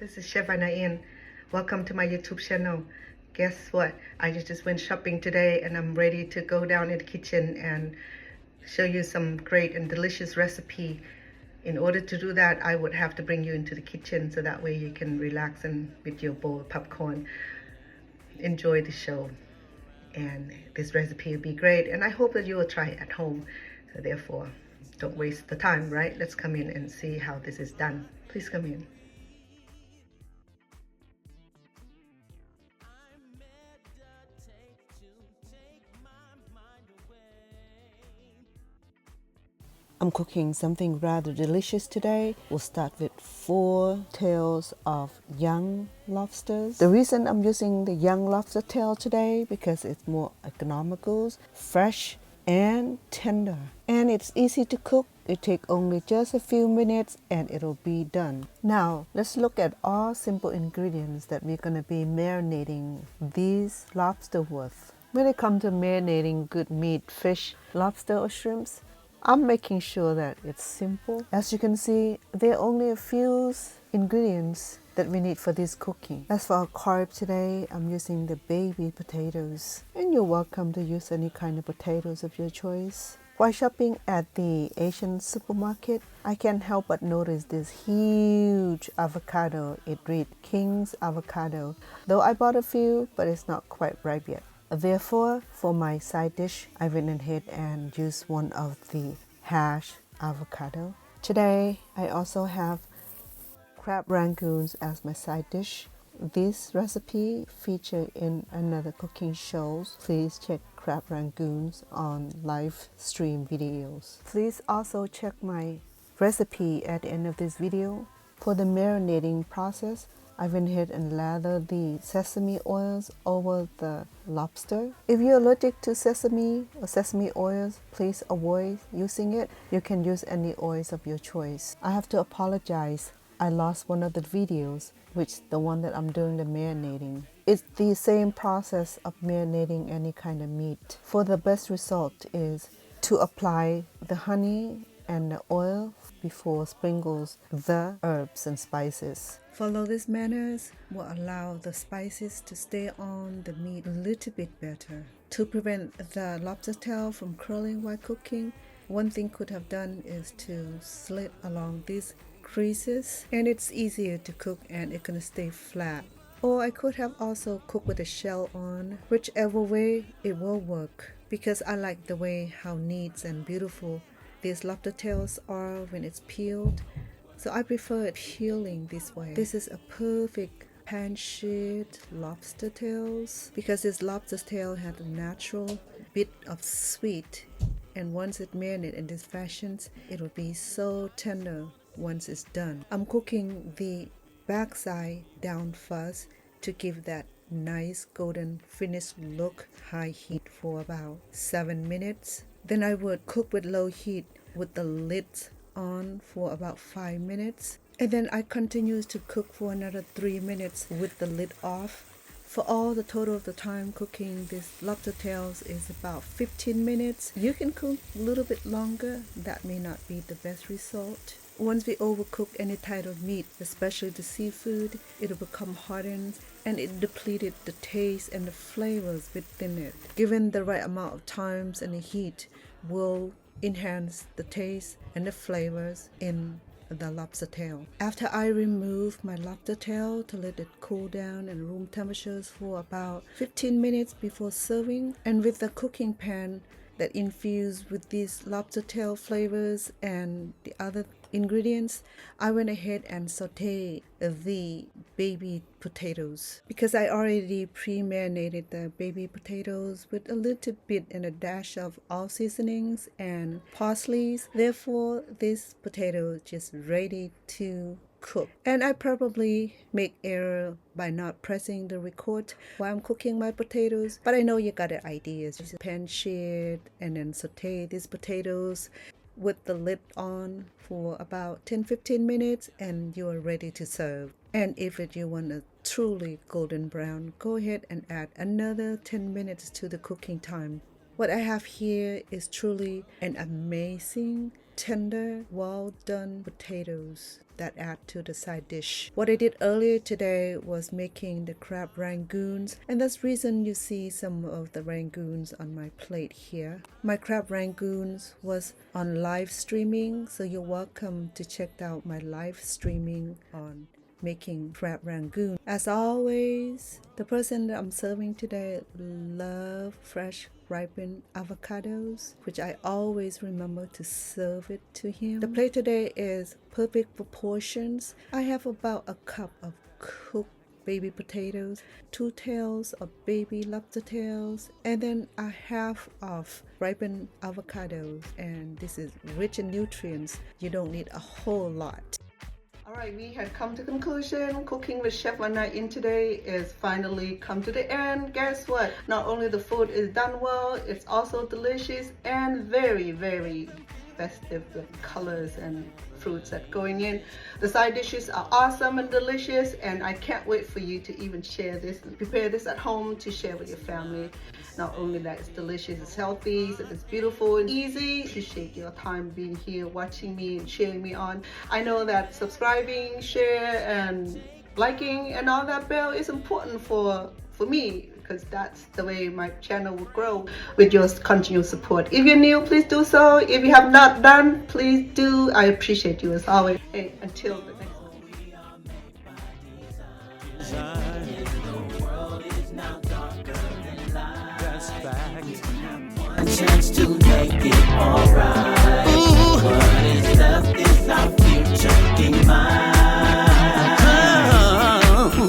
This is Chef Anain. Welcome to my YouTube channel. Guess what? I just went shopping today and I'm ready to go down in the kitchen and show you some great and delicious recipe. In order to do that, I would have to bring you into the kitchen so that way you can relax and with your bowl of popcorn enjoy the show. And this recipe will be great and I hope that you will try it at home. So therefore, don't waste the time, right? Let's come in and see how this is done. Please come in. I'm cooking something rather delicious today. We'll start with 4 tails of young lobsters. The reason I'm using the young lobster tail today because it's more economical, fresh, and tender. And it's easy to cook. It takes only just a few minutes and it'll be done. Now, let's look at all simple ingredients that we're going to be marinating these lobster with. When it comes to marinating good meat, fish, lobster, or shrimps, I'm making sure that it's simple. As you can see, there are only a few ingredients that we need for this cooking. As for our carb today, I'm using the baby potatoes. And you're welcome to use any kind of potatoes of your choice. While shopping at the Asian supermarket, I can't help but notice this huge avocado. It reads King's avocado. Though I bought a few, but it's not quite ripe yet. Therefore, for my side dish, I went ahead and used one of the hashed avocado. Today, I also have crab rangoons as my side dish. This recipe featured in another cooking shows. Please check crab rangoons on live stream videos. Please also check my recipe at the end of this video. For the marinating process, I went ahead and lathered the sesame oils over the lobster. If you're allergic to sesame or sesame oils, please avoid using it. You can use any oils of your choice. I have to apologize. I lost one of the videos, which the one that I'm doing the marinating. It's the same process of marinating any kind of meat. For the best result is to apply the honey and the oil before sprinkles the herbs and spices. Follow these manners will allow the spices to stay on the meat a little bit better. To prevent the lobster tail from curling while cooking, one thing could have done is to slit along these creases, and it's easier to cook and it's gonna stay flat. Or I could have also cooked with the shell on. Whichever way, it will work because I like the way how neat and beautiful these lobster tails are when it's peeled. So I prefer it peeling this way. This is a perfect pan-seared lobster tails because this lobster tail has a natural bit of sweet, and once it marinated in this fashion, it will be so tender once it's done. I'm cooking the backside down first to give that nice golden finished look. High heat for about 7 minutes. Then I would cook with low heat with the lid on for about 5 minutes. And then I continue to cook for another 3 minutes with the lid off. For all the total of the time cooking this lobster tails is about 15 minutes. You can cook a little bit longer. That may not be the best result. Once we overcook any type of meat, especially the seafood, it will become hardened and it depleted the taste and the flavors within it. Given the right amount of times and the heat will enhance the taste and the flavors in the lobster tail. After I remove my lobster tail to let it cool down in room temperatures for about 15 minutes before serving, and with the cooking pan that infused with these lobster tail flavors and the other ingredients, I went ahead and sauteed the baby potatoes because I already pre-marinated the baby potatoes with a little bit and a dash of all seasonings and parsley. Therefore, this potato is just ready to cook. And I probably make error by not pressing the record while I'm cooking my potatoes, but I know you got the ideas. Just pan-seared and then saute these potatoes with the lid on for about 10-15 minutes and you are ready to serve. And if you want a truly golden brown, go ahead and add another 10 minutes to the cooking time. What I have here is truly an amazing, tender, well done potatoes. that add to the side dish. What I did earlier today was making the crab rangoons, and that's the reason you see some of the rangoons on my plate here. My crab rangoons was on live streaming, so you're welcome to check out my live streaming on making crab rangoon. As always, the person that I'm serving today love fresh ripened avocados, which I always remember to serve it to him. The plate today is perfect proportions. I have about a cup of cooked baby potatoes, 2 tails of baby lobster tails, and then a half of ripened avocados. And this is rich in nutrients. You don't need a whole lot. Alright, we had come to conclusion. Cooking with Chef One Night In today is finally come to the end. Guess what? Not only the food is done well, it's also delicious and very, very festive with colors and fruits that going in. The side dishes are awesome and delicious, and I can't wait for you to even share this, prepare this at home to share with your family. Not only that it's delicious, it's healthy, so it's beautiful and easy. Appreciate your time being here, watching me and cheering me on. I know that subscribing, share, and liking and all that bell is important for me, because that's the way my channel will grow with your continued support. If you're new, please do so. If you have not done, please do. I appreciate you as always. Hey, until the next one. One chance to make it alright. What is left is our future in mind.